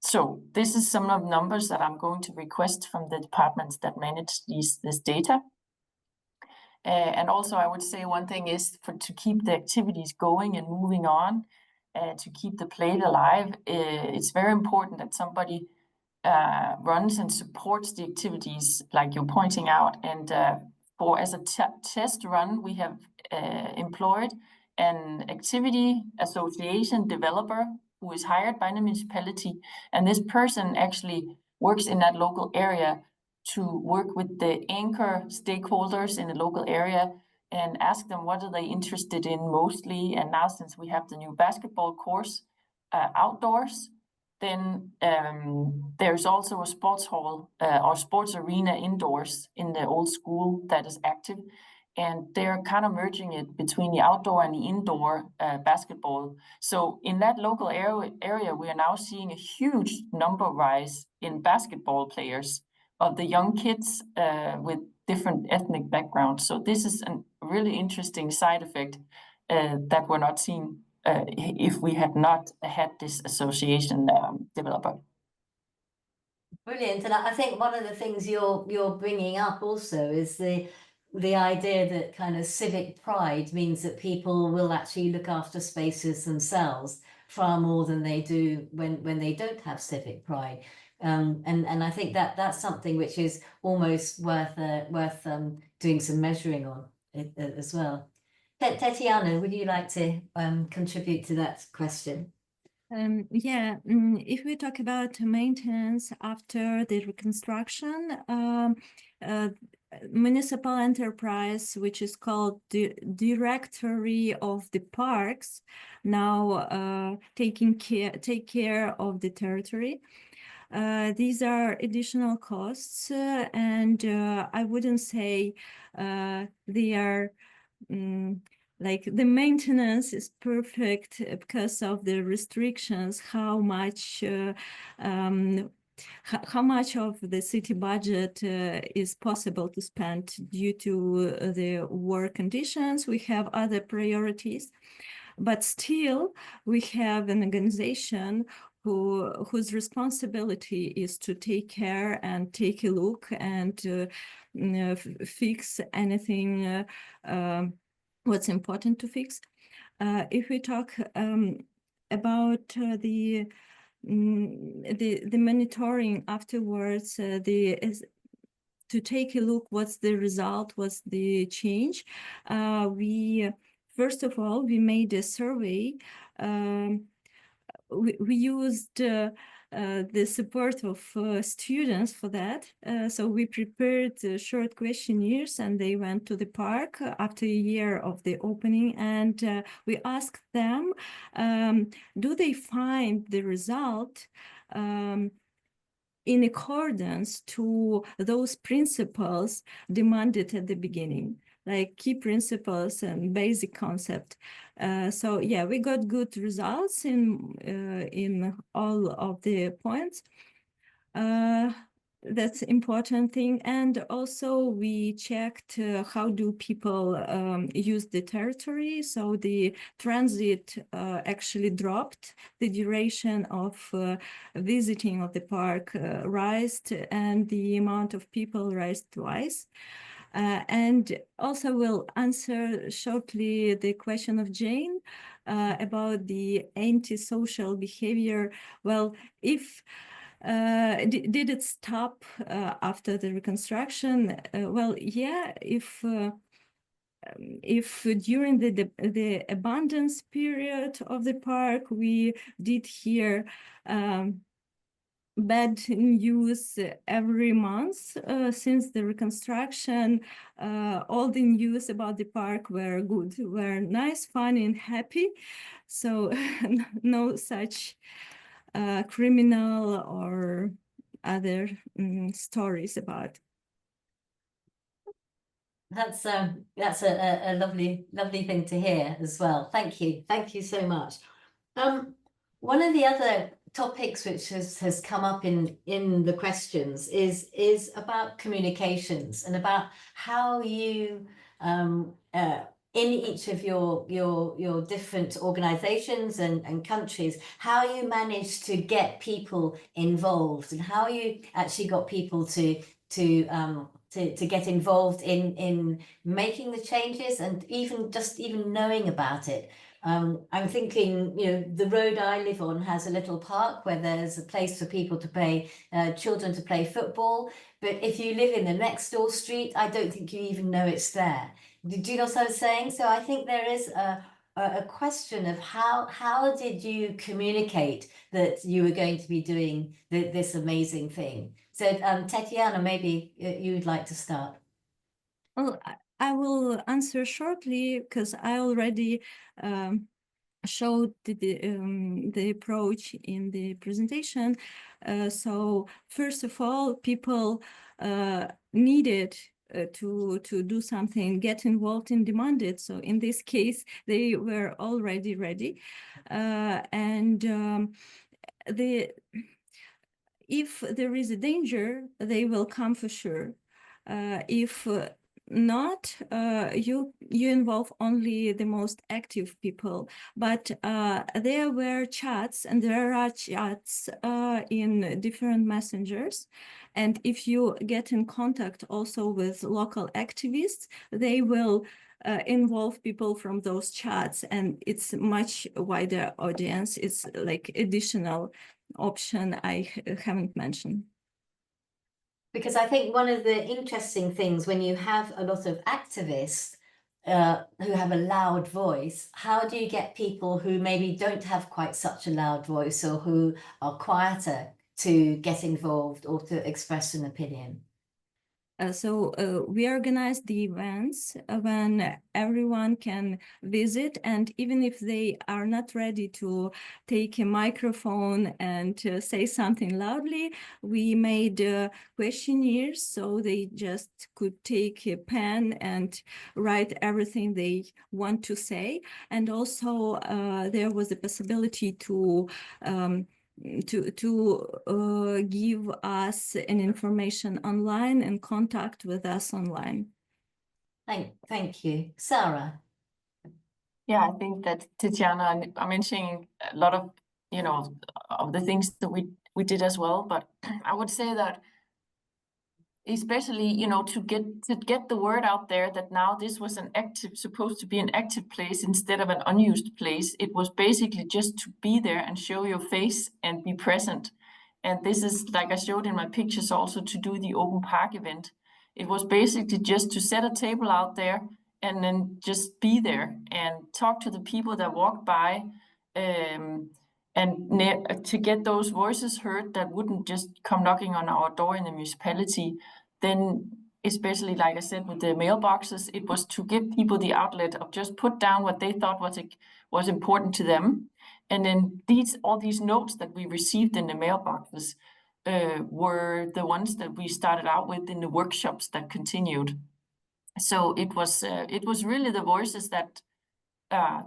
[SPEAKER 3] So this is some of the numbers that I'm going to request from the departments that manage this data. And also I would say one thing is to keep the activities going and moving on, to keep the plate alive. It's very important that somebody runs and supports the activities like you're pointing out. And as a test run, we have employed an activity association developer who is hired by the municipality. And this person actually works in that local area to work with the anchor stakeholders in the local area and ask them what are they interested in mostly. And now, since we have the new basketball course outdoors, then there's also a sports hall or sports arena indoors in the old school that is active. And they're kind of merging it between the outdoor and the indoor basketball. So in that local area, we are now seeing a huge number rise in basketball players of the young kids with different ethnic backgrounds. So this is a really interesting side effect that we're not seeing if we had not had this association developer.
[SPEAKER 2] Brilliant. And I think one of the things you're bringing up also is the idea that kind of civic pride means that people will actually look after spaces themselves far more than they do when they don't have civic pride. And I think that's something which is almost worth doing some measuring on as well. Tatiana, would you like to contribute to that question?
[SPEAKER 5] If we talk about maintenance after the reconstruction, municipal enterprise, which is called the Directory of the Parks, now take care of the territory. These are additional costs, and I wouldn't say they are like the maintenance is perfect because of the restrictions, how much of the city budget is possible to spend due to the work conditions. We have other priorities. but still we have an organization whose responsibility is to take care and take a look and fix anything what's important to fix. If we talk about the monitoring afterwards, to take a look what's the result, what's the change. First of all, we made a survey. We used the support of students for that. So we prepared short questionnaires and they went to the park after a year of the opening, and we asked them, do they find the result in accordance to those principles demanded at the beginning, like key principles and basic concept. So yeah, we got good results in all of the points. That's important thing. And also we checked how do people use the territory. So the transit actually dropped, the duration of visiting of the park rised, and the amount of people rised twice. And also we'll answer shortly the question of Jane about the antisocial behavior. Well, if did it stop after the reconstruction? Well, yeah, if during the abundance period of the park, we did hear bad news every month since the reconstruction. All the news about the park were good, were nice, fun, and happy. So no such criminal or other stories about.
[SPEAKER 2] That's a lovely thing to hear as well. Thank you so much. One of the other topics which has come up in the questions is about communications and about how you in each of your different organizations and countries, how you manage to get people involved and how you actually got people to get involved in making the changes and even knowing about it. I'm thinking, the road I live on has a little park where there's a place for people to play, children to play football. But if you live in the next door street, I don't think you even know it's there. Do you know what I'm saying? So I think there is a question of how did you communicate that you were going to be doing this amazing thing? So Tatiana, maybe you'd like to start.
[SPEAKER 5] Well, I will answer shortly because I already showed the approach in the presentation. So first of all, people needed to do something, get involved and demand it. So in this case, they were already ready. If there is a danger, they will come for sure. If not, you involve only the most active people, but there were chats, and there are chats in different messengers, and if you get in contact also with local activists, they will involve people from those chats, and it's much wider audience. It's like additional option I haven't mentioned.
[SPEAKER 2] Because I think one of the interesting things when you have a lot of activists who have a loud voice, how do you get people who maybe don't have quite such a loud voice or who are quieter to get involved or to express an opinion?
[SPEAKER 5] So we organize the events when everyone can visit, and even if they are not ready to take a microphone and say something loudly, we made questionnaires so they just could take a pen and write everything they want to say. And also there was a possibility to give us an information online and contact with us online.
[SPEAKER 2] Thank you. Sarah?
[SPEAKER 3] Yeah, I think that Tatiana are mentioning a lot of, of the things that we did as well. But I would say that especially, to get the word out there that now this was supposed to be an active place instead of an unused place. It was basically just to be there and show your face and be present. And this is, like I showed in my pictures, also to do the open park event. It was basically just to set a table out there and then just be there and talk to the people that walk by, and to get those voices heard that wouldn't just come knocking on our door in the municipality. Then, especially like I said with the mailboxes, it was to give people the outlet of just put down what they thought was important to them. And then all these notes that we received in the mailboxes were the ones that we started out with in the workshops that continued. So it was really the voices that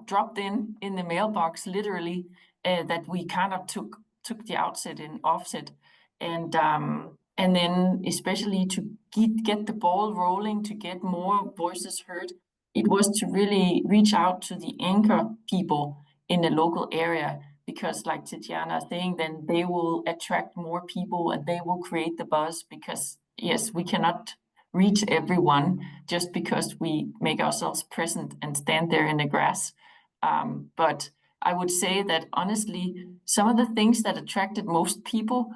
[SPEAKER 3] dropped in the mailbox, literally, that we kind of took the outset and offset, and then especially to get the ball rolling, to get more voices heard. It was to really reach out to the anchor people in the local area, because like Tatiana is saying, then they will attract more people and they will create the buzz, because yes, we cannot reach everyone just because we make ourselves present and stand there in the grass. But I would say that honestly, some of the things that attracted most people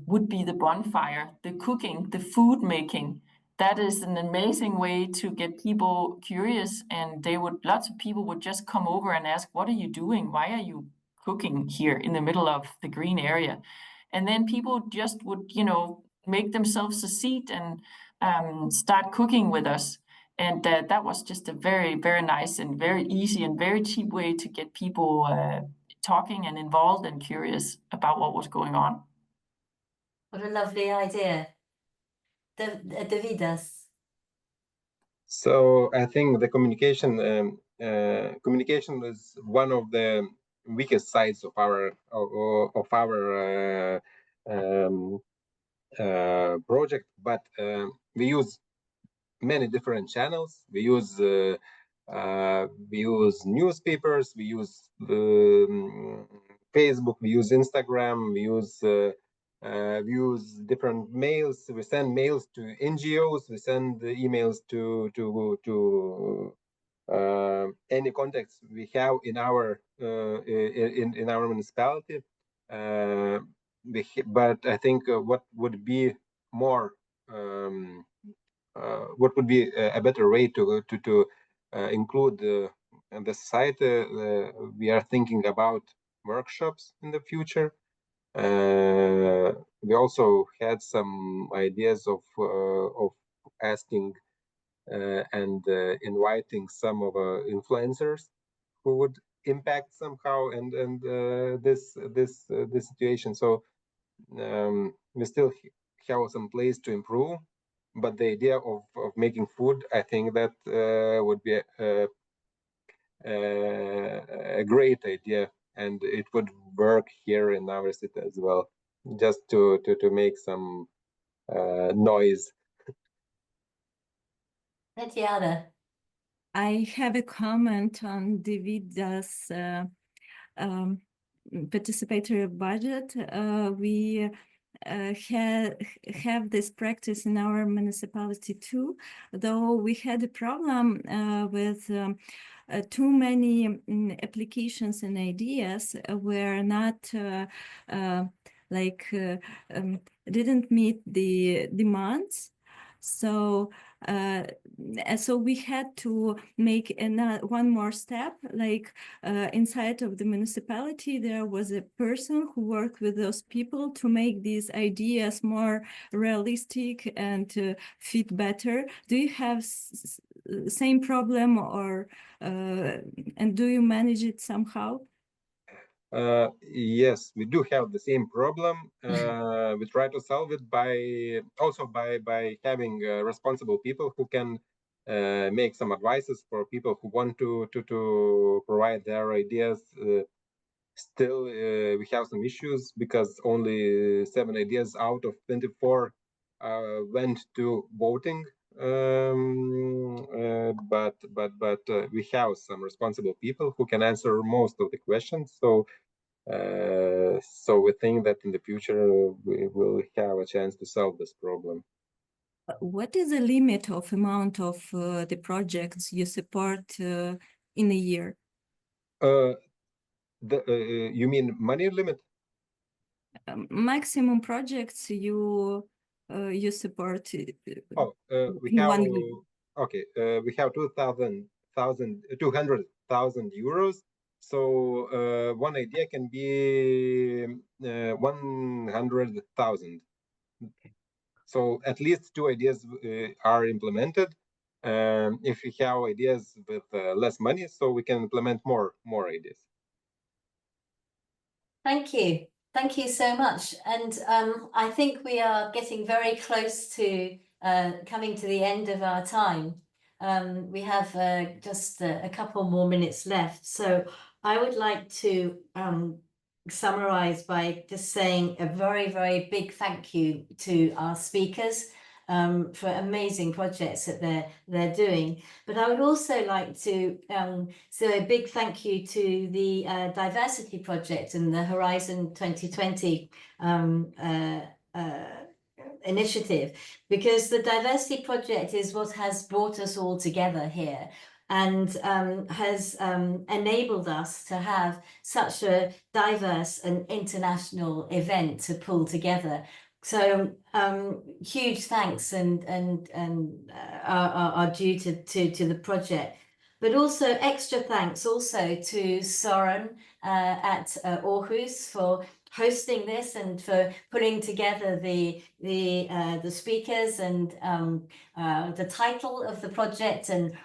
[SPEAKER 3] would be the bonfire, the cooking, the food making. That is an amazing way to get people curious, and lots of people would just come over and ask, "What are you doing? Why are you cooking here in the middle of the green area?" And then people just would, make themselves a seat and start cooking with us. And that was just a very, very nice and very easy and very cheap way to get people talking and involved and curious about what was going on.
[SPEAKER 2] What a lovely idea. Davidas.
[SPEAKER 4] So I think the communication is one of the weakest sides of our project, but we use many different channels. We use newspapers, we use Facebook, we use Instagram, we use different mails. We send mails to NGOs. We send emails to any contacts we have in our municipality. But I think what would be more what would be a better way to include the society? We are thinking about workshops in the future. We also had some ideas of asking and inviting some of influencers who would impact somehow and this situation. So we still have some place to improve, but the idea of making food, I think that would be a great idea, and it would work here in our city as well, just to make some noise.
[SPEAKER 2] Tatiana.
[SPEAKER 5] I have a comment on Davida's participatory budget. We have this practice in our municipality too, though we had a problem with too many applications and ideas were not didn't meet the demands. So we had to make one more step, like inside of the municipality, there was a person who worked with those people to make these ideas more realistic and fit better. Do you have same problem, or and do you manage it somehow?
[SPEAKER 4] Yes, we do have the same problem. We try to solve it by having responsible people who can make some advices for people who want to provide their ideas. Still, we have some issues because only 7 ideas out of 24 went to voting but we have some responsible people who can answer most of the questions. So we think that in the future we will have a chance to solve this problem.
[SPEAKER 5] What is the limit of amount of the projects you support in a year?
[SPEAKER 4] You mean money limit?
[SPEAKER 5] Maximum projects you support
[SPEAKER 4] We
[SPEAKER 5] in
[SPEAKER 4] have
[SPEAKER 5] 1 year.
[SPEAKER 4] okay. We have 200,000 euros. So one idea can be 100,000.
[SPEAKER 5] Okay.
[SPEAKER 4] So at least 2 ideas are implemented. If we have ideas with less money, so we can implement more ideas.
[SPEAKER 2] Thank you. Thank you so much. And I think we are getting very close to coming to the end of our time. We have just a couple more minutes left. So I would like to summarize by just saying a very, very big thank you to our speakers for amazing projects that they're doing. But I would also like to say a big thank you to the Diversity Project and the Horizon 2020 initiative, because the Diversity Project is what has brought us all together here and has enabled us to have such a diverse and international event to pull together. So huge thanks and are due to the project, but also extra thanks also to Søren at Aarhus for hosting this and for putting together the speakers and the title of the project and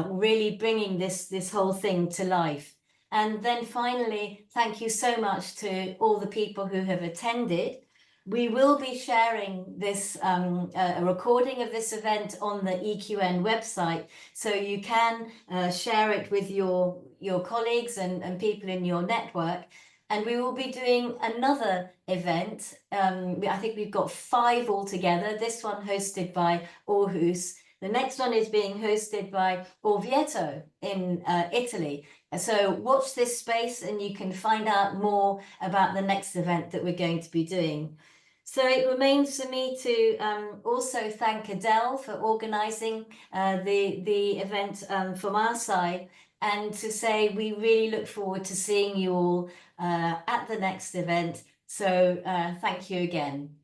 [SPEAKER 2] really bringing this whole thing to life. And then finally, thank you so much to all the people who have attended. We will be sharing this a recording of this event on the EQN website, so you can share it with your colleagues and people in your network. And we will be doing another event. I think we've got 5 altogether. This one hosted by Aarhus. The next one is being hosted by Orvieto in Italy. So watch this space and you can find out more about the next event that we're going to be doing. So it remains for me to also thank Adele for organising the event from our side, and to say we really look forward to seeing you all at the next event. So thank you again.